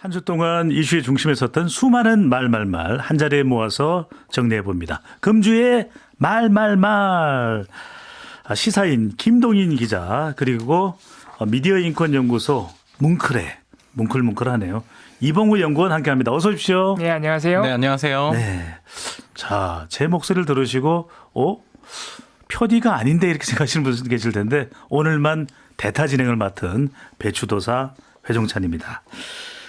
한 주 동안 이슈의 중심에 섰던 수많은 말말말 한자리에 모아서 정리해봅니다. 금주의 말말말. 시사인 김동인 기자 그리고 미디어 인권연구소 뭉클하네요. 이봉우 연구원 함께합니다. 어서 오십시오. 네, 안녕하세요. 네, 안녕하세요. 네. 자, 제 목소리를 들으시고 표디가 아닌데 이렇게 생각하시는 분들 계실 텐데 오늘만 대타 진행을 맡은 배추도사 회종찬입니다.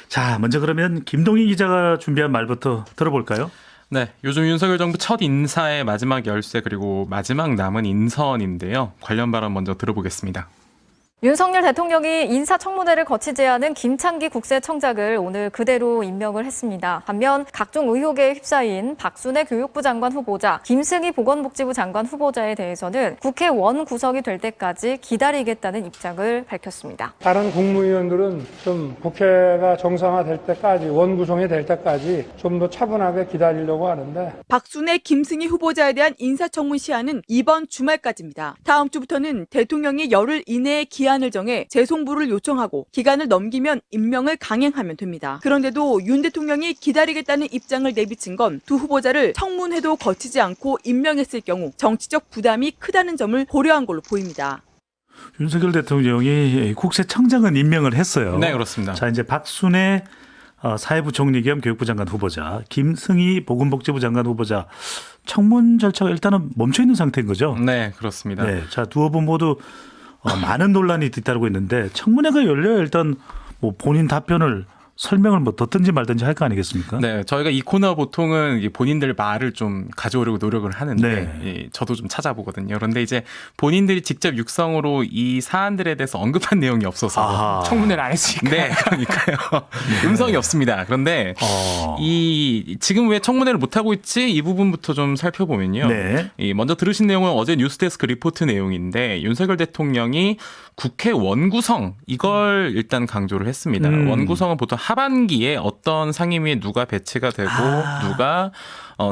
자, 먼저 그러면 김동인 기자가 준비한 말부터 들어볼까요? 네, 요즘 윤석열 정부 첫 인사의 마지막 열쇠 그리고 마지막 남은 인선인데요. 관련 발언 먼저 들어보겠습니다. 윤석열 대통령이 인사청문회를 거치지 않은 김창기 국세청장을 오늘 그대로 임명을 했습니다. 반면 각종 의혹에 휩싸인 박순애 교육부 장관 후보자, 김승희 보건복지부 장관 후보자에 대해서는 국회 원 구성이 될 때까지 기다리겠다는 입장을 밝혔습니다. 다른 국무위원들은 좀 국회가 정상화될 때까지, 원 구성이 될 때까지 좀 더 차분하게 기다리려고 하는데 박순애, 김승희 후보자에 대한 인사청문 시한은 이번 주말까지입니다. 다음 주부터는 대통령이 열흘 이내에 기한을 정해 재송부를 요청하고 기간을 넘기면 임명을 강행하면 됩니다. 그런데도 윤 대통령이 기다리겠다는 입장을 내비친 건 두 후보자를 청문회도 거치지 않고 임명했을 경우 정치적 부담이 크다는 점을 고려한 걸로 보입니다. 윤석열 대통령이 국세청장은 임명을 했어요. 네, 그렇습니다. 자, 이제 박순애 사회부 총리 겸 교육부 장관 후보자, 김승희 보건복지부 장관 후보자 청문 절차가 일단은 멈춰 있는 상태인 거죠? 네, 그렇습니다. 네, 자, 두 후보 모두 많은 논란이 뒤따르고 있는데 청문회가 열려야 일단 뭐 본인 답변을 설명을 뭐 듣든지 말든지 할 거 아니겠습니까? 네, 저희가 이 코너 보통은 본인들 말을 좀 가져오려고 노력을 하는데 네. 저도 좀 찾아보거든요. 그런데 이제 본인들이 직접 육성으로 이 사안들에 대해서 언급한 내용이 없어서 아하. 청문회를 안 했으니까. 네, 그러니까요. 음성이 없습니다. 그런데 이 지금 왜 청문회를 못 하고 있지? 이 부분부터 좀 살펴보면요. 네. 이 먼저 들으신 내용은 어제 뉴스데스크 리포트 내용인데 윤석열 대통령이 국회 원구성 이걸 일단 강조를 했습니다. 원구성은 보통 하반기에 어떤 상임위에 누가 배치가 되고 누가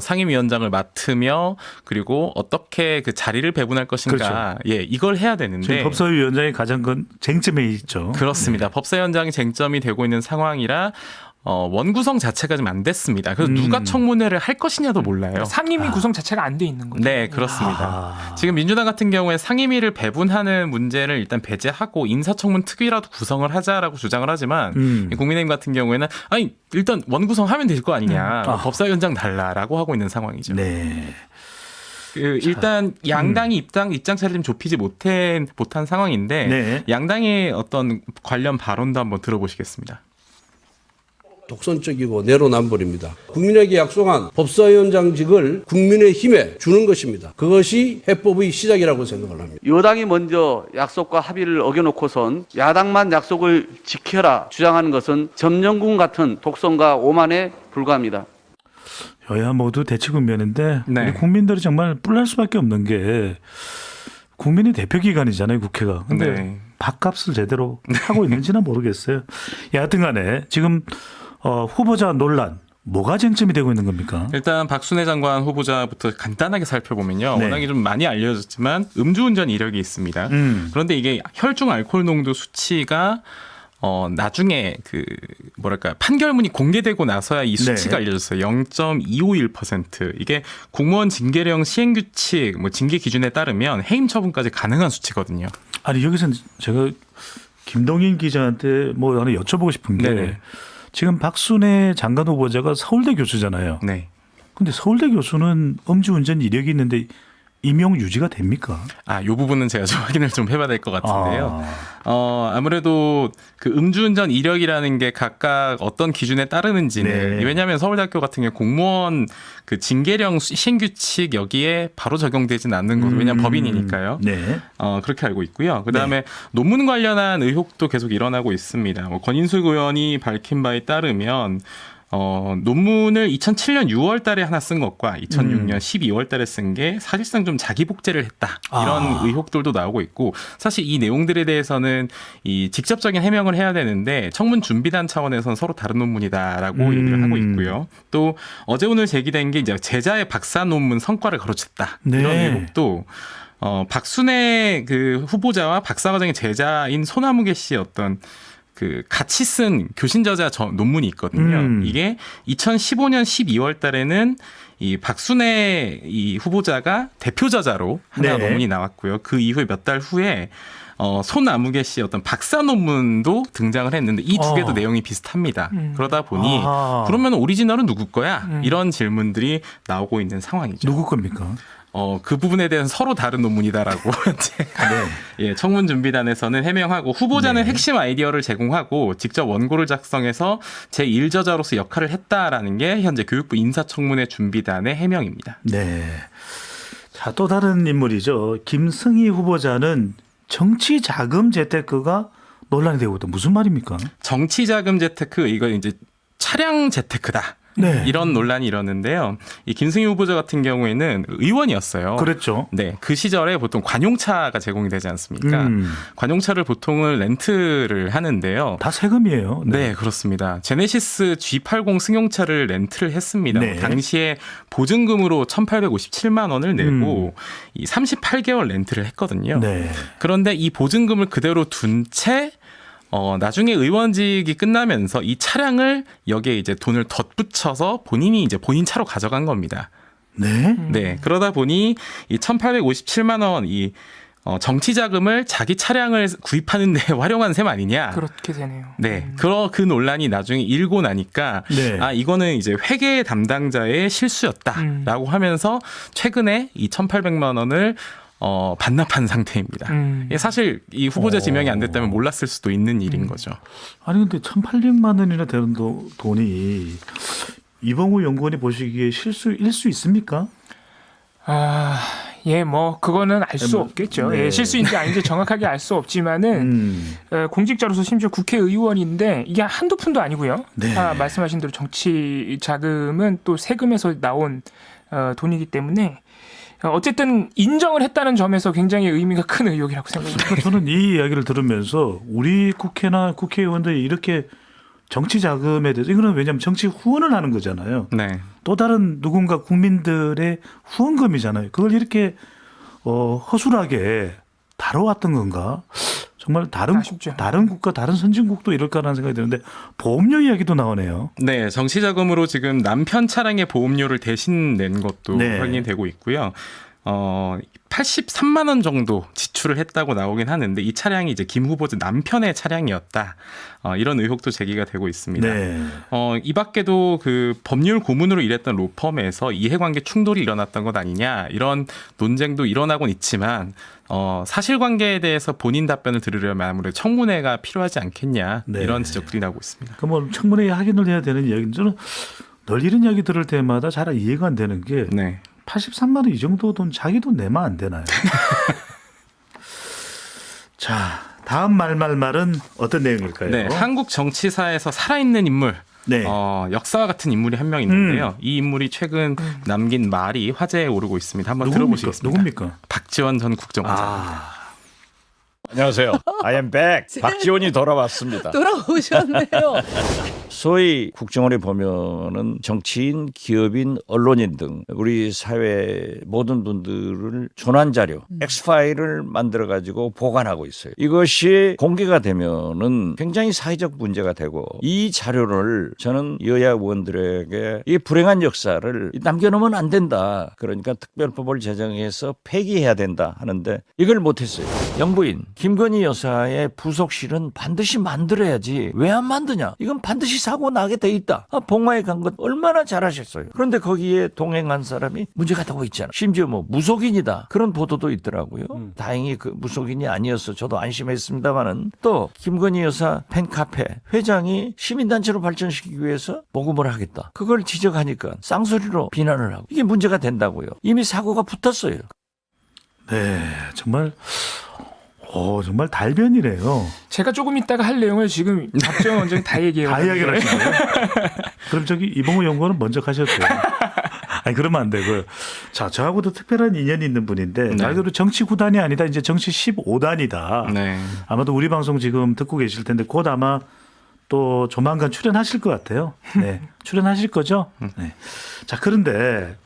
상임위원장을 맡으며 그리고 어떻게 그 자리를 배분할 것인가. 그렇죠. 예, 이걸 해야 되는데 지금 법사위원장이 가장 큰 쟁점에 있죠. 그렇습니다. 법사위원장이 쟁점이 되고 있는 상황이라 원구성 자체가 좀 안 됐습니다. 그래서 누가 청문회를 할 것이냐도 몰라요. 상임위 구성 자체가 안 돼 있는 거죠. 네, 그렇습니다. 지금 민주당 같은 경우에 상임위를 배분하는 문제를 일단 배제하고 인사청문 특위라도 구성을 하자라고 주장을 하지만 국민의힘 같은 경우에는 아니 일단 원구성하면 될 거 아니냐. 법사위원장 달라라고 하고 있는 상황이죠. 네. 일단 양당이 입장 차를 좀 좁히지 못한 상황인데 네. 양당의 어떤 관련 발언도 한번 들어보시겠습니다. 독선적이고 내로남불입니다. 국민에게 약속한 법사위원장직을 국민의힘에 주는 것입니다. 그것이 해법의 시작이라고 생각을 합니다. 여당이 먼저 약속과 합의를 어겨놓고선 야당만 약속을 지켜라 주장하는 것은 점령군 같은 독선과 오만에 불과합니다. 여야 모두 대치 국면인데 네. 우리 국민들이 정말 뿔날 수밖에 없는 게 국민의 대표기관이잖아요, 국회가. 근데 네. 밥값을 제대로 하고 있는지는 모르겠어요. 여하튼 간에 지금 후보자 논란 뭐가 쟁점이 되고 있는 겁니까? 일단 박순애 장관 후보자부터 간단하게 살펴보면요. 네. 워낙에 좀 많이 알려졌지만 음주운전 이력이 있습니다. 그런데 이게 혈중 알코올 농도 수치가 나중에 판결문이 공개되고 나서야 이 수치가 네. 알려졌어요. 0.251%. 이게 공무원 징계령 시행규칙 징계 기준에 따르면 해임 처분까지 가능한 수치거든요. 아니 여기서는 제가 김동인 기자한테 뭐 하나 여쭤보고 싶은 게 네네. 지금 박순애 장관 후보자가 서울대 교수잖아요. 네. 근데 서울대 교수는 음주운전 이력이 있는데 임용 유지가 됩니까? 이 부분은 제가 좀 확인을 좀 해봐야 될 것 같은데요. 아무래도 그 음주운전 이력이라는 게 각각 어떤 기준에 따르는지는 네. 왜냐하면 서울대학교 같은 경우 공무원 그 징계령 시행규칙 여기에 바로 적용되지는 않는 거죠. 왜냐하면 법인이니까요. 네. 그렇게 알고 있고요. 그다음에 논문 관련한 의혹도 계속 일어나고 있습니다. 권인숙 의원이 밝힌 바에 따르면 논문을 2007년 6월 달에 하나 쓴 것과 2006년 12월 달에 쓴 게 사실상 좀 자기 복제를 했다. 이런 의혹들도 나오고 있고 사실 이 내용들에 대해서는 이 직접적인 해명을 해야 되는데 청문 준비단 차원에서는 서로 다른 논문이다라고 얘기를 하고 있고요. 또 어제 오늘 제기된 게 이제 제자의 박사 논문 성과를 거론했다. 네. 이런 의혹도 박순애 그 후보자와 박사과정의 제자인 손아무개 씨의 어떤 그 같이 쓴 교신 저자 논문이 있거든요. 이게 2015년 12월 달에는 이 박순애 이 후보자가 대표 저자로 하나 네. 논문이 나왔고요. 그 이후에 몇 달 후에 손아무개 씨의 어떤 박사 논문도 등장을 했는데 이 두 개도 내용이 비슷합니다. 그러다 보니 아하. 그러면 오리지널은 누구 거야? 이런 질문들이 나오고 있는 상황이죠. 누구 겁니까? 그 부분에 대해서 서로 다른 논문이다라고 이제 예, 청문 준비단에서는 해명하고 후보자는 네. 핵심 아이디어를 제공하고 직접 원고를 작성해서 제1저자로서 역할을 했다라는 게 현재 교육부 인사청문회 준비단의 해명입니다. 네. 자, 또 다른 인물이죠. 김승희 후보자는 정치 자금 재테크가 논란이 되고 있다. 무슨 말입니까? 정치자금 재테크 이거 이제 차량 재테크다. 네. 이런 논란이 일었는데요. 이 김승희 후보자 같은 경우에는 의원이었어요. 그랬죠. 네, 그 시절에 보통 관용차가 제공이 되지 않습니까? 관용차를 보통은 렌트를 하는데요. 다 세금이에요. 네, 그렇습니다. 제네시스 G80 승용차를 렌트를 했습니다. 네. 당시에 보증금으로 1,857만 원을 내고 이 38개월 렌트를 했거든요. 네. 그런데 이 보증금을 그대로 둔 채 나중에 의원직이 끝나면서 이 차량을 여기에 이제 돈을 덧붙여서 본인이 이제 본인 차로 가져간 겁니다. 네. 네. 그러다 보니 이 1,857만 원 이 정치 자금을 자기 차량을 구입하는 데 활용한 셈 아니냐. 그렇게 되네요. 네. 그 논란이 나중에 일고 나니까 네. 이거는 이제 회계 담당자의 실수였다라고 하면서 최근에 이 1,800만 원을 반납한 상태입니다. 사실 이 후보자 지명이 안 됐다면 몰랐을 수도 있는 일인 거죠. 아니 근데 1,800만 원이나 되는 돈이 이봉우 연구원이 보시기에 실수일 수 있습니까? 예, 뭐 그거는 알 수 없겠죠. 네. 예, 실수인지 아닌지 정확하게 알 수 없지만은 공직자로서 심지어 국회의원인데 이게 한두 푼도 아니고요. 네. 말씀하신 대로 정치 자금은 또 세금에서 나온 돈이기 때문에 어쨌든 인정을 했다는 점에서 굉장히 의미가 큰 의혹이라고 생각합니다. 그러니까 저는 이 이야기를 들으면서 우리 국회나 국회의원들이 이렇게 정치 자금에 대해서 이거는 왜냐하면 정치 후원을 하는 거잖아요. 네. 또 다른 누군가 국민들의 후원금이잖아요. 그걸 이렇게 허술하게 다뤄왔던 건가? 정말 아쉽죠. 다른 국가, 다른 선진국도 이럴까라는 생각이 드는데 보험료 이야기도 나오네요. 네, 정치 자금으로 지금 남편 차량의 보험료를 대신 낸 것도 네. 확인이 되고 있고요. 83만 원 정도 지출을 했다고 나오긴 하는데 이 차량이 이제 김 후보자 남편의 차량이었다. 이런 의혹도 제기가 되고 있습니다. 네. 이 밖에도 그 법률 고문으로 일했던 로펌에서 이해관계 충돌이 일어났던 것 아니냐 이런 논쟁도 일어나곤 있지만 사실관계에 대해서 본인 답변을 들으려면 아무래도 청문회가 필요하지 않겠냐 네. 이런 지적들이 나오고 있습니다. 그럼 뭐 청문회에 확인을 해야 되는 이야기는 저는 늘 이런 이야기 들을 때마다 잘 이해가 안 되는 게 네. 83만 원 이 정도 돈 자기 돈 내면 안 되나요? 자, 다음 말은 어떤 내용일까요? 네, 한국 정치사에서 살아있는 인물, 네. 역사와 같은 인물이 한 명 있는데요. 이 인물이 최근 남긴 말이 화제에 오르고 있습니다. 한번 들어보시겠습니다. 누굽니까? 박지원 전 국정원장. 안녕하세요. I am back. 박지원이 돌아왔습니다. 돌아오셨네요. 소위 국정원에 보면은 정치인, 기업인, 언론인 등 우리 사회 모든 분들을 조난 자료, X파일을 만들어 가지고 보관하고 있어요. 이것이 공개가 되면은 굉장히 사회적 문제가 되고 이 자료를 저는 여야 의원들에게 이 불행한 역사를 남겨놓으면 안 된다. 그러니까 특별법을 제정해서 폐기해야 된다 하는데 이걸 못했어요. 영부인 김건희 여사의 부속실은 반드시 만들어야지 왜 안 만드냐? 이건 반드시 사고 나게 돼 있다. 봉화에 간 것 얼마나 잘하셨어요. 그런데 거기에 동행한 사람이 문제가 되고 있잖아. 심지어 뭐 무속인이다. 그런 보도도 있더라고요. 다행히 그 무속인이 아니어서 저도 안심했습니다만은 또 김건희 여사 팬카페 회장이 시민단체로 발전시키기 위해서 모금을 하겠다. 그걸 지적하니까 쌍소리로 비난을 하고 이게 문제가 된다고요. 이미 사고가 붙었어요. 네, 정말 달변이래요. 제가 조금 있다가 할 내용을 지금 박지원 원장이 다 얘기해요. 다 이야기를 하시네요. 그럼 저기 이봉우 연구원은 먼저 가셔도 돼요. 아니 그러면 안 되고요. 자, 저하고도 특별한 인연이 있는 분인데 말 그대로 정치 9단이 아니다. 이제 정치 15단이다. 네. 아마도 우리 방송 지금 듣고 계실 텐데 곧 아마 또 조만간 출연하실 것 같아요. 네, 출연하실 거죠? 네. 자, 그런데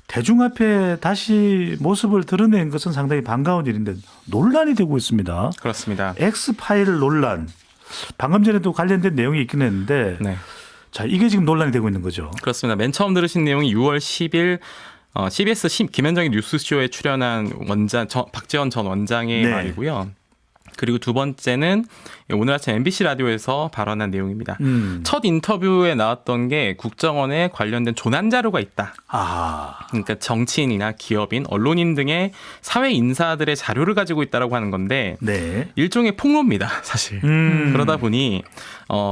대중 앞에 다시 모습을 드러낸 것은 상당히 반가운 일인데 논란이 되고 있습니다. 그렇습니다. X파일 논란. 방금 전에도 관련된 내용이 있긴 했는데 네. 자, 이게 지금 논란이 되고 있는 거죠. 그렇습니다. 맨 처음 들으신 내용이 6월 10일 CBS 김현정의 뉴스쇼에 출연한 박지원 전 원장의 네. 말이고요. 그리고 두 번째는 오늘 아침 MBC 라디오에서 발언한 내용입니다. 첫 인터뷰에 나왔던 게 국정원에 관련된 조난 자료가 있다. 아, 그러니까 정치인이나 기업인, 언론인 등의 사회 인사들의 자료를 가지고 있다라고 하는 건데 네. 일종의 폭로입니다, 사실. 그러다 보니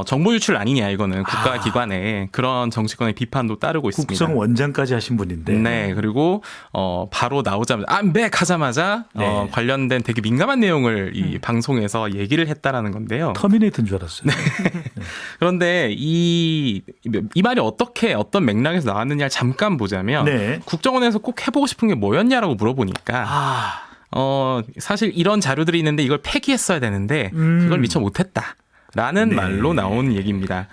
정보 유출 아니냐 이거는 국가기관에 그런 정치권의 비판도 따르고 있습니다. 국정원장까지 하신 분인데. 네, 그리고 바로 나오자마자 하자마자 네. 관련된 되게 민감한 내용을 이 방송에서 얘기를 했다라는 건데요. 터미네이터인 줄 알았어요. 그런데 이 말이 어떤 맥락에서 나왔느냐를 잠깐 보자면 네. 국정원에서 꼭 해보고 싶은 게 뭐였냐라고 물어보니까 사실 이런 자료들이 있는데 이걸 폐기했어야 되는데 그걸 미처 못했다라는 네. 말로 나온 얘기입니다.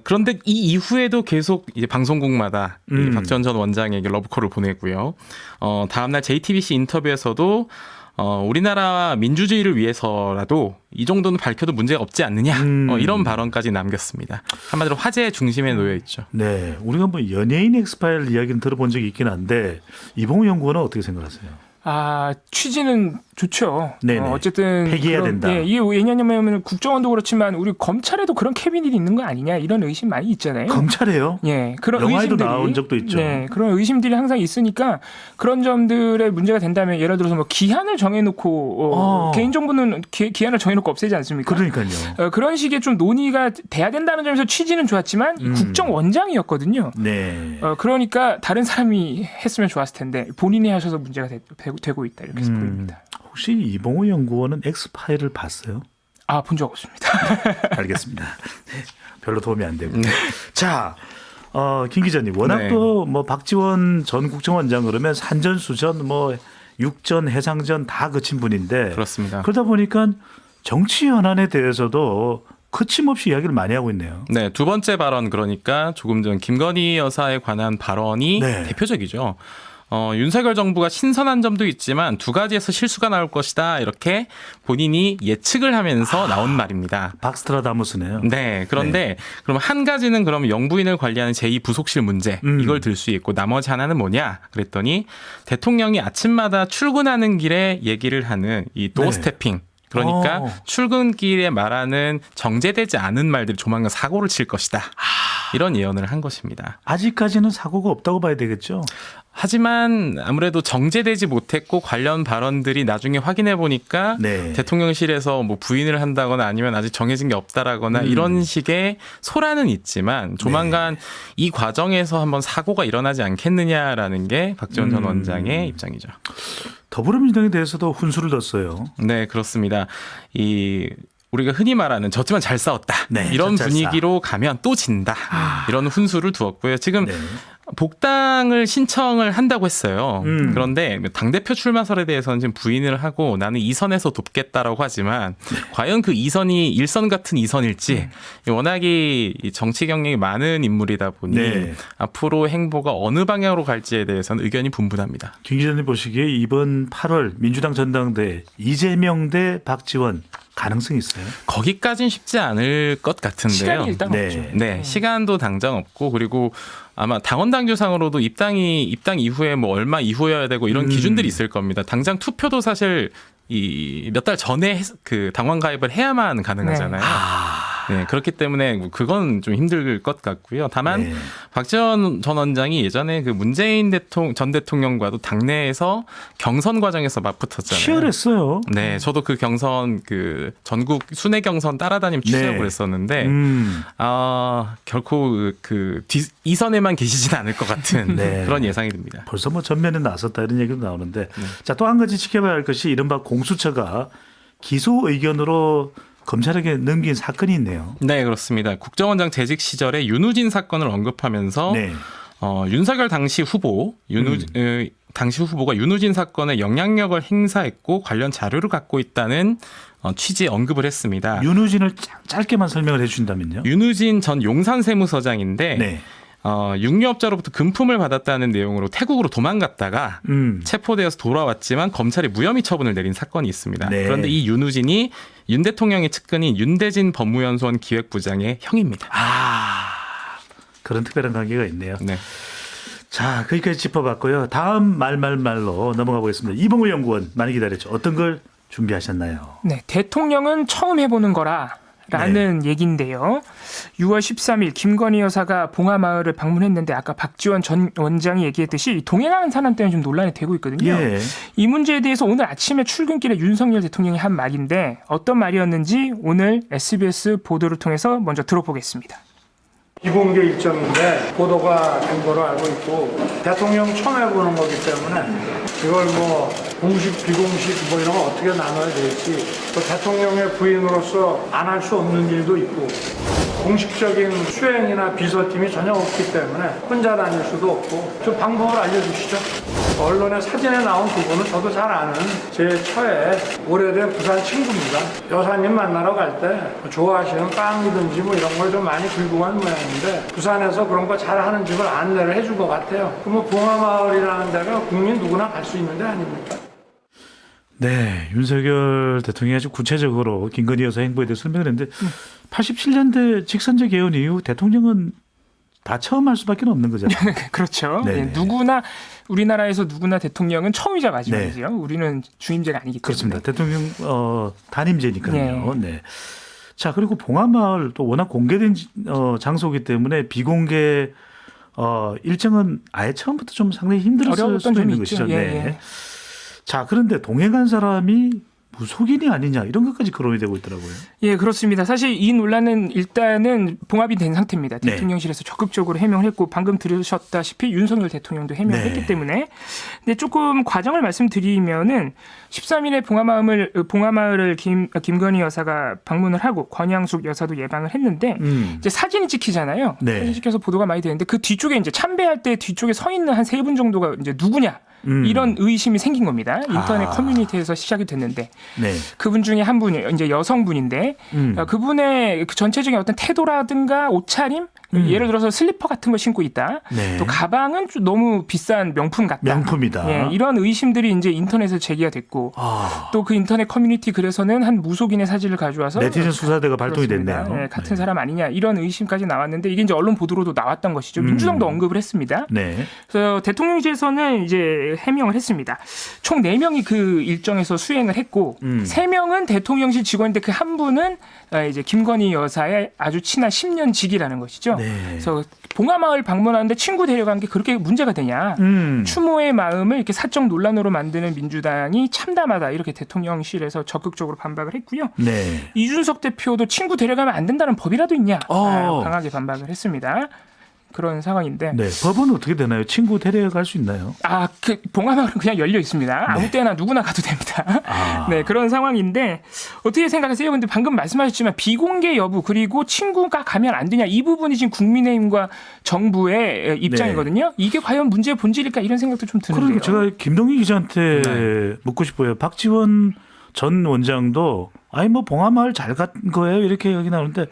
그런데 이 이후에도 계속 이제 방송국마다 이 박지원 전 원장에게 러브콜을 보내고요. 다음날 JTBC 인터뷰에서도 우리나라 민주주의를 위해서라도 이 정도는 밝혀도 문제가 없지 않느냐 이런 발언까지 남겼습니다. 한마디로 화제의 중심에 놓여 있죠. 네, 우리가 뭐 연예인 엑스파일 이야기는 들어본 적이 있긴 한데 이봉우 연구원은 어떻게 생각하세요? 취지는 좋죠. 네네. 어쨌든 폐기해야 된다. 예, 이게 왜냐하면 국정원도 그렇지만 우리 검찰에도 그런 캐비닛이 있는 거 아니냐 이런 의심 많이 있잖아요. 검찰에요? 예, 그런 영화에도 의심들이 나온 적도 있죠. 네, 그런 의심들이 항상 있으니까 그런 점들에 문제가 된다면 예를 들어서 뭐 기한을 정해놓고 개인정보는 기한을 정해놓고 없애지 않습니까? 그러니까요. 그런 식의 좀 논의가 돼야 된다는 점에서 취지는 좋았지만 이 국정원장이었거든요. 네. 그러니까 다른 사람이 했으면 좋았을 텐데 본인이 하셔서 문제가 되고 있다 이렇게 해서 보입니다. 혹시 이봉우 연구원은 엑스파일을 봤어요? 본 적 없습니다. 알겠습니다. 네, 별로 도움이 안 되고. 자, 김 기자님, 워낙 네. 또 뭐 박지원 전 국정원장 그러면 산전수전, 뭐 육전, 해상전 다 거친 분인데 그렇습니다. 그러다 보니까 정치 현안에 대해서도 거침없이 이야기를 많이 하고 있네요. 네, 두 번째 발언 그러니까 조금 전 김건희 여사에 관한 발언이 네. 대표적이죠. 윤석열 정부가 신선한 점도 있지만 두 가지에서 실수가 나올 것이다 이렇게 본인이 예측을 하면서 나온 말입니다. 박스트라다무스네요. 네, 그런데 그럼 한 가지는 그럼 영부인을 관리하는 제2부속실 문제 이걸 들 수 있고 나머지 하나는 뭐냐 그랬더니 대통령이 아침마다 출근하는 길에 얘기를 하는 이 도어스태핑 그러니까 출근길에 말하는 정제되지 않은 말들이 조만간 사고를 칠 것이다. 이런 예언을 한 것입니다. 아직까지는 사고가 없다고 봐야 되겠죠. 하지만 아무래도 정제되지 못했고 관련 발언들이 나중에 확인해 보니까 네. 대통령실에서 뭐 부인을 한다거나 아니면 아직 정해진 게 없다라거나 이런 식의 소란은 있지만 조만간 이 과정에서 한번 사고가 일어나지 않겠느냐라는 게 박지원 전 원장의 입장이죠. 더불어민주당에 대해서도 훈수를 뒀어요. 네, 그렇습니다. 우리가 흔히 말하는 졌지만 잘 싸웠다. 네, 이런 잘 분위기로 가면 또 진다. 이런 훈수를 두었고요. 지금 네. 복당을 신청을 한다고 했어요. 그런데 당대표 출마설에 대해서는 지금 부인을 하고 나는 2선에서 돕겠다라고 하지만 과연 그 2선이 1선 같은 2선일지 워낙에 정치 경력이 많은 인물이다 보니 네. 앞으로 행보가 어느 방향으로 갈지에 대해서는 의견이 분분합니다. 김 기자님 보시기에 이번 8월 민주당 전당대회 이재명 대 박지원 가능성이 있어요? 거기까지는 쉽지 않을 것 같은데요. 시간이 일단 네. 없죠. 네, 시간도 당장 없고 그리고 아마 당원 당규상으로도 입당 이후에 뭐 얼마 이후여야 되고 이런 기준들이 있을 겁니다. 당장 투표도 사실 몇 달 전에 그 당원 가입을 해야만 가능하잖아요. 네, 그렇기 때문에 그건 좀 힘들 것 같고요. 다만 네. 박지원 전 원장이 예전에 그 문재인 전 대통령과도 당내에서 경선 과정에서 맞붙었잖아요. 치열했어요. 네, 저도 그 경선 그 전국 순회 경선 따라다니며 취재하고 네. 그랬었는데 결코 그 2선에만 계시진 않을 것 같은 네. 그런 예상이 듭니다. 벌써 뭐 전면에 나섰다 이런 얘기도 나오는데 자, 또 한 가지 지켜봐야 할 것이 이른바 공수처가 기소 의견으로 검찰에게 넘긴 사건이 있네요. 네, 그렇습니다. 국정원장 재직 시절에 윤우진 사건을 언급하면서 네. 윤석열 당시 후보가 윤우진 사건에 영향력을 행사했고 관련 자료를 갖고 있다는 취지의 언급을 했습니다. 윤우진을 짧게만 설명을 해 주신다면요. 윤우진 전 용산 세무서장인데 네. 육류업자로부터 금품을 받았다는 내용으로 태국으로 도망갔다가 체포되어서 돌아왔지만 검찰이 무혐의 처분을 내린 사건이 있습니다. 네. 그런데 이 윤우진이 윤 대통령의 측근인 윤대진 법무연수원 기획부장의 형입니다. 그런 특별한 관계가 있네요. 네. 자, 거기까지 짚어봤고요. 다음 말로 넘어가 보겠습니다. 이봉우 연구원 많이 기다렸죠. 어떤 걸 준비하셨나요? 네, 대통령은 처음 해보는 거라라는 얘기인데요. 6월 13일 김건희 여사가 봉하마을을 방문했는데 아까 박지원 전 원장이 얘기했듯이 동행하는 사람 때문에 좀 논란이 되고 있거든요. 예. 이 문제에 대해서 오늘 아침에 출근길에 윤석열 대통령이 한 말인데 어떤 말이었는지 오늘 SBS 보도를 통해서 먼저 들어보겠습니다. 비공개 일정인데 보도가 된 거로 알고 있고 대통령 처음 해보는 거기 때문에 이걸 뭐 공식 비공식 뭐 이런 거 어떻게 나눠야 될지 또 대통령의 부인으로서 안 할 수 없는 일도 있고 공식적인 수행이나 비서팀이 전혀 없기 때문에 혼자 다닐 수도 없고 좀 방법을 알려주시죠. 언론의 사진에 나온 두 분은 저도 잘 아는 제 처의 오래된 부산 친구입니다. 여사님 만나러 갈 때 좋아하시는 빵이든지 뭐 이런 걸 좀 많이 들고 간 모양인데 부산에서 그런 거 잘하는 집을 안내를 해준 것 같아요. 그럼 뭐 봉하마을이라는 데가 국민 누구나 갈 수 있는 데 아닙니까? 네, 윤석열 대통령이 아주 구체적으로 김건희 여사 행보에 대해 설명을 했는데 87년대 직선제 개헌 이후 대통령은 다 처음 할 수밖에 없는 거잖아요. 그렇죠. 네네. 네, 누구나 우리나라에서 누구나 대통령은 처음이자 마지막이죠. 우리는 주임제가 아니기 때문에. 그렇습니다. 대통령 단임제니까요. 네. 자, 그리고 봉하마을 또 워낙 공개된 장소이기 때문에 비공개 일정은 아예 처음부터 좀 상당히 힘들었을 어려웠던 수도 점이 있는 있죠. 것이죠. 예, 네. 예. 자, 그런데 동행한 사람이 무속인이 아니냐 이런 것까지 거론이 되고 있더라고요. 예, 그렇습니다. 사실 이 논란은 일단은 봉합이 된 상태입니다. 네. 대통령실에서 적극적으로 해명을 했고 방금 들으셨다시피 윤석열 대통령도 해명을 네. 했기 때문에 근데 조금 과정을 말씀드리면은 13일에 봉하마을을 김건희 여사가 방문을 하고 권양숙 여사도 예방을 했는데 이제 사진이 찍히잖아요. 네. 사진 찍혀서 보도가 많이 되는데 그 뒤쪽에 이제 참배할 때 뒤쪽에 서 있는 한 세 분 정도가 이제 누구냐 이런 의심이 생긴 겁니다. 인터넷 커뮤니티에서 시작이 됐는데 네. 그분 중에 한 분이 이제 여성분인데 그분의 그 전체적인 어떤 태도라든가 옷차림 예를 들어서 슬리퍼 같은 걸 신고 있다. 네. 또 가방은 좀 너무 비싼 명품 같다. 명품이다. 예, 이런 의심들이 이제 인터넷에 제기가 됐고 또 그 인터넷 커뮤니티 글에서는 한 무속인의 사진을 가져와서 네티즌 수사대가 발동이 그렇습니다. 됐네요. 예, 같은 네. 사람 아니냐 이런 의심까지 나왔는데 이게 이제 언론 보도로도 나왔던 것이죠. 민주당도 언급을 했습니다. 네. 그래서 대통령실에서는 이제 해명을 했습니다. 총 4명이 그 일정에서 수행을 했고 3명은 대통령실 직원인데 그 한 분은 이제 김건희 여사의 아주 친한 10년 직이라는 것이죠. 네. 그래서 봉하마을 방문하는데 친구 데려간 게 그렇게 문제가 되냐. 추모의 마음을 이렇게 사적 논란으로 만드는 민주당이 참담하다. 이렇게 대통령실에서 적극적으로 반박을 했고요. 네. 이준석 대표도 친구 데려가면 안 된다는 법이라도 있냐. 강하게 반박을 했습니다. 그런 상황인데. 네. 법은 어떻게 되나요? 친구 데려갈 수 있나요? 그 봉하마을은 그냥 열려 있습니다. 아무 때나 누구나 가도 됩니다. 네, 그런 상황인데 어떻게 생각하세요? 근데 방금 말씀하셨지만 비공개 여부 그리고 친구가 가면 안 되냐 이 부분이 지금 국민의힘과 정부의 입장이거든요. 이게 과연 문제의 본질일까 이런 생각도 좀 드는데요. 그러니까 제가 김동희 기자한테 묻고 싶어요. 박지원 전 원장도 아니 뭐 봉하마을 잘 간 거예요 이렇게 얘기 나오는데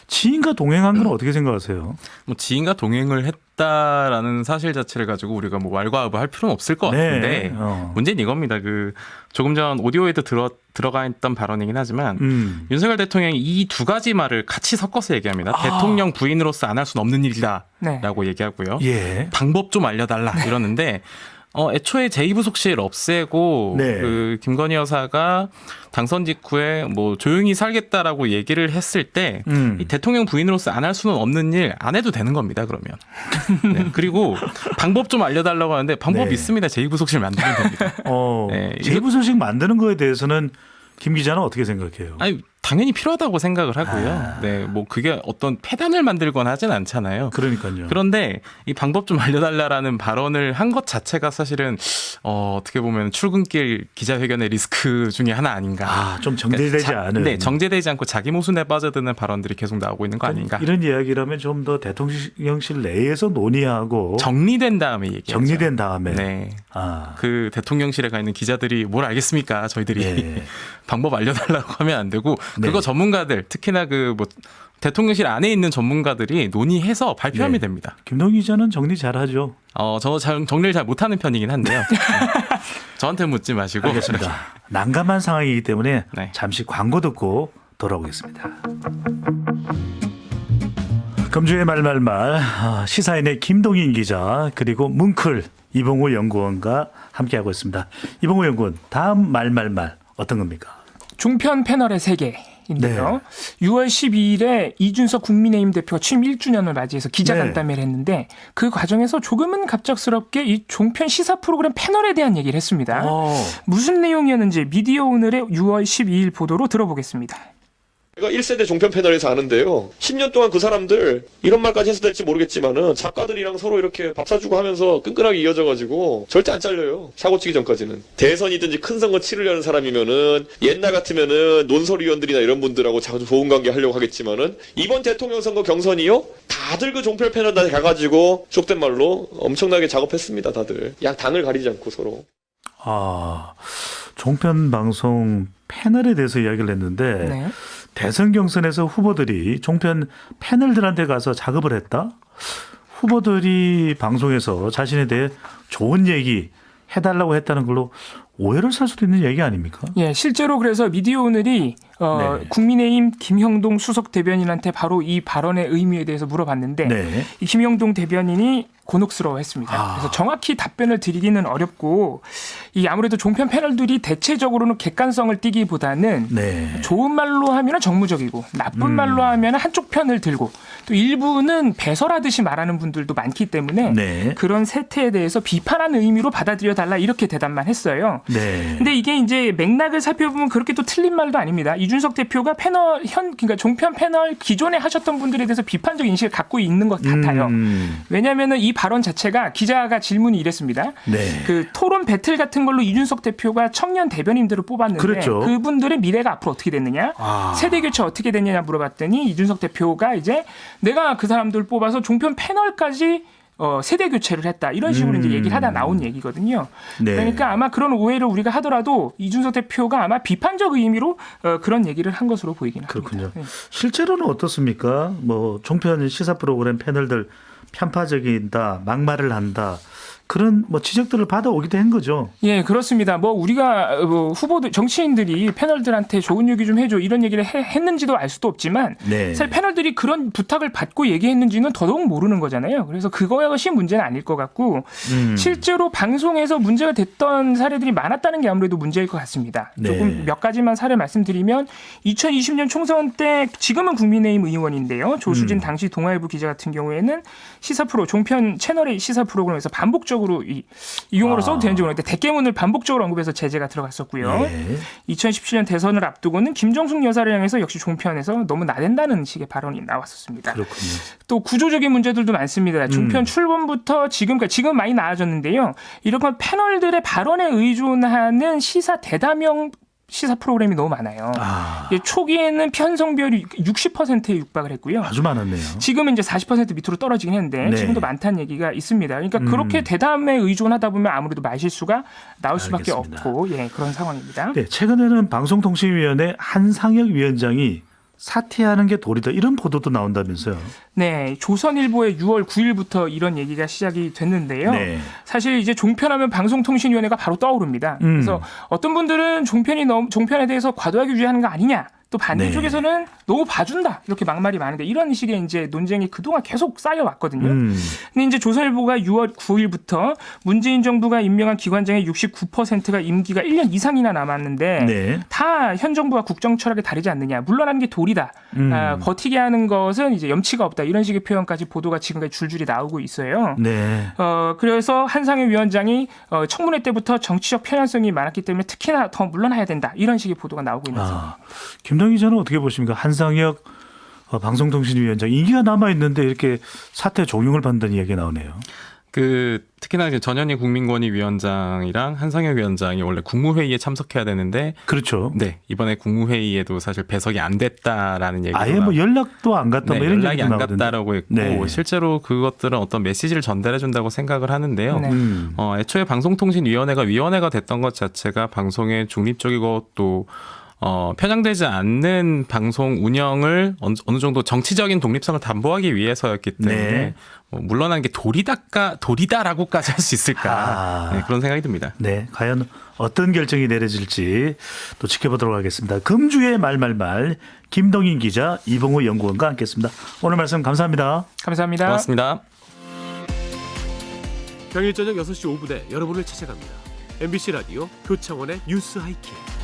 지인과 동행한 건 어떻게 생각하세요? 뭐 지인과 동행을 했다라는 사실 자체를 가지고 우리가 뭐 왈가왈부할 필요는 없을 것 같은데 네. 문제는 이겁니다. 그 조금 전 오디오에도 들어가 있던 발언이긴 하지만 윤석열 대통령이 이 두 가지 말을 같이 섞어서 얘기합니다. 대통령 부인으로서 안 할 수는 없는 일이다라고 얘기하고요. 예. 방법 좀 알려달라 이러는데 애초에 제2부속실 없애고 네. 그 김건희 여사가 당선 직후에 뭐 조용히 살겠다라고 얘기를 했을 때 이 대통령 부인으로서 안 할 수는 없는 일 안 해도 되는 겁니다. 그러면 네. 그리고 방법 좀 알려달라고 하는데 방법 네. 있습니다. 제2부속실 만들면 됩니다. 네. 제2부속실 만드는 거에 대해서는 김 기자는 어떻게 생각해요? 아니 당연히 필요하다고 생각을 하고요. 네, 뭐 그게 어떤 폐단을 만들거나 하진 않잖아요. 그러니까요. 그런데 이 방법 좀 알려달라라는 발언을 한 것 자체가 사실은 어떻게 보면 출근길 기자회견의 리스크 중에 하나 아닌가. 좀 정제되지 않은. 네, 정제되지 않고 자기 모순에 빠져드는 발언들이 계속 나오고 있는 거 아닌가. 이런 이야기라면 좀 더 대통령실 내에서 논의하고 정리된 다음에 얘기하죠. 정리된 다음에. 네. 그 대통령실에 가 있는 기자들이 뭘 알겠습니까? 저희들이 방법 알려달라고 하면 안 되고 그거 전문가들 특히나 그 뭐 대통령실 안에 있는 전문가들이 논의해서 발표하면 네. 됩니다. 김동희 기자는 정리 잘하죠. 저도 정리를 잘 못하는 편이긴 한데요. 저한테 묻지 마시고. 알겠습니다. 난감한 상황이기 때문에 네. 잠시 광고 듣고 돌아오겠습니다. 금주의 말말말 시사인의 김동인 기자 그리고 뭉클 이봉우 연구원과 함께하고 있습니다. 이봉우 연구원 다음 말말말 어떤 겁니까? 종편 패널의 세계인데요. 6월 12일에 이준석 국민의힘 대표가 취임 1주년을 맞이해서 기자간담회를 했는데 그 과정에서 조금은 갑작스럽게 이 종편 시사 프로그램 패널에 대한 얘기를 했습니다. 무슨 내용이었는지 미디어 오늘의 6월 12일 보도로 들어보겠습니다. 제가 1세대 종편 패널에서 아는데요. 10년 동안 그 사람들 이런 말까지 해서 될지 모르겠지만은 작가들이랑 서로 이렇게 밥 사주고 하면서 끈끈하게 이어져가지고 절대 안 잘려요. 사고 치기 전까지는. 대선이든지 큰 선거 치르려는 사람이면은 옛날 같으면은 논설위원들이나 이런 분들하고 자주 좋은 관계 하려고 하겠지만은 이번 대통령 선거 경선이요. 다들 그 종편 패널 다 가가지고 속된 말로 엄청나게 작업했습니다. 다들. 당을 가리지 않고 서로. 종편 방송 패널에 대해서 이야기를 했는데 네. 대선 경선에서 후보들이 종편 패널들한테 가서 작업을 했다? 후보들이 방송에서 자신에 대해 좋은 얘기 해달라고 했다는 걸로 오해를 살 수도 있는 얘기 아닙니까? 예, 실제로 그래서 미디어 오늘이 네. 국민의힘 김형동 수석 대변인한테 바로 이 발언의 의미에 대해서 물어봤는데 네. 이 김형동 대변인이 곤혹스러워했습니다. 그래서 정확히 답변을 드리기는 어렵고 이 아무래도 종편 패널들이 대체적으로는 객관성을 띠기보다는 네. 좋은 말로 하면 정무적이고 나쁜 말로 하면 한쪽 편을 들고 또 일부는 배설하듯이 말하는 분들도 많기 때문에 네. 그런 세태에 대해서 비판하는 의미로 받아들여 달라 이렇게 대답만 했어요. 네. 근데 이게 이제 맥락을 살펴보면 그렇게 또 틀린 말도 아닙니다. 이준석 대표가 패널 그러니까 종편 패널 기존에 하셨던 분들에 대해서 비판적 인식을 갖고 있는 것 같아요. 왜냐하면은 이 발언 자체가 기자가 질문이 이랬습니다. 네. 그 토론 배틀 같은 걸로 이준석 대표가 청년 대변인들을 뽑았는데 그렇죠. 그분들의 미래가 앞으로 어떻게 됐느냐, 세대 교체 어떻게 됐느냐 물어봤더니 이준석 대표가 이제 내가 그 사람들 뽑아서 종편 패널까지 세대 교체를 했다 이런 식으로 이제 얘기를 하다 나온 얘기거든요. 네. 그러니까 아마 그런 오해를 우리가 하더라도 이준석 대표가 아마 비판적 의미로 그런 얘기를 한 것으로 보이긴 그렇군요. 합니다. 네. 실제로는 어떻습니까? 뭐 종편 시사 프로그램 패널들 편파적이다, 막말을 한다. 그런 뭐 지적들을 받아오기도 한 거죠. 예, 그렇습니다. 뭐 우리가 후보들, 정치인들이 패널들한테 좋은 얘기 좀 해줘 이런 얘기를 했는지도 알 수도 없지만 네. 사실 패널들이 그런 부탁을 받고 얘기했는지는 더더욱 모르는 거잖아요. 그래서 그것이 문제는 아닐 것 같고 실제로 방송에서 문제가 됐던 사례들이 많았다는 게 아무래도 문제일 것 같습니다. 네. 조금 몇 가지만 사례 말씀드리면 2020년 총선 때 지금은 국민의힘 의원인데요. 조수진 당시 동아일보 기자 같은 경우에는 시사 프로 종편 채널의 시사 프로그램에서 반복적으로 이 용어로 써도 되는지 모르겠는데 대깨문을 반복적으로 언급해서 제재가 들어갔었고요. 네. 2017년 대선을 앞두고는 김정숙 여사를 향해서 역시 종편에서 너무 나댄다는 식의 발언이 나왔었습니다. 그렇군요. 또 구조적인 문제들도 많습니다. 종편 출범부터 지금까지 지금 많이 나아졌는데요. 이런 건 패널들의 발언에 의존하는 시사 대담형 시사 프로그램이 너무 많아요. 초기에는 편성별이 60%에 육박을 했고요. 아주 많았네요. 지금은 이제 40% 밑으로 떨어지긴 했는데 네. 지금도 많다는 얘기가 있습니다. 그러니까 그렇게 대담에 의존하다 보면 아무래도 말실수가 나올 수밖에 알겠습니다. 없고 그런 상황입니다. 네, 최근에는 방송통신위원회 한상혁 위원장이 사퇴하는 게 도리다 이런 보도도 나온다면서요. 네, 조선일보의 6월 9일부터 이런 얘기가 시작이 됐는데요. 네. 사실 이제 종편하면 방송통신위원회가 바로 떠오릅니다. 그래서 어떤 분들은 종편에 대해서 과도하게 유지하는 거 아니냐. 또 반대쪽에서는 너무 봐준다 이렇게 막말이 많은데 이런 식의 이제 논쟁이 그동안 계속 쌓여왔거든요. 근데 이제 조선일보가 6월 9일부터 문재인 정부가 임명한 기관장의 69%가 임기가 1년 이상이나 남았는데 네. 다 현 정부와 국정 철학이 다르지 않느냐. 물러나는 게 도리다. 버티게 하는 것은 이제 염치가 없다. 이런 식의 표현까지 보도가 지금까지 줄줄이 나오고 있어요. 네. 그래서 한상혁 위원장이 청문회 때부터 정치적 편향성이 많았기 때문에 특히나 더 물러나야 된다. 이런 식의 보도가 나오고 있는 상황입니다. 김동희 기자는 어떻게 보십니까? 한상혁 방송통신위원장 임기가 남아 있는데 이렇게 사퇴 종용을 받는다는 이야기가 나오네요. 특히나 이제 전현희 국민권익위원장이랑 한상혁 위원장이 원래 국무회의에 참석해야 되는데 그렇죠. 네, 이번에 국무회의에도 사실 배석이 안 됐다라는 얘기가 아예 뭐 연락도 안 갔다 뭐 이런 연락이 얘기도 안 나오던데. 갔다라고 했고 네. 실제로 그것들은 어떤 메시지를 전달해 준다고 생각을 하는데요. 네. 애초에 방송통신위원회가 위원회가 됐던 것 자체가 방송의 중립적이고 또 편향되지 않는 방송 운영을 어느 정도 정치적인 독립성을 담보하기 위해서였기 때문에 네. 물러난 게 도리다라고까지 할 수 있을까 네, 그런 생각이 듭니다. 네, 과연 어떤 결정이 내려질지 또 지켜보도록 하겠습니다. 금주의 말말말 김동인 기자, 이봉우 연구원과 함께했습니다. 오늘 말씀 감사합니다. 감사합니다. 고맙습니다. 평일 저녁 6시 5분에 여러분을 찾아갑니다. MBC 라디오 표창원의 뉴스 하이킥.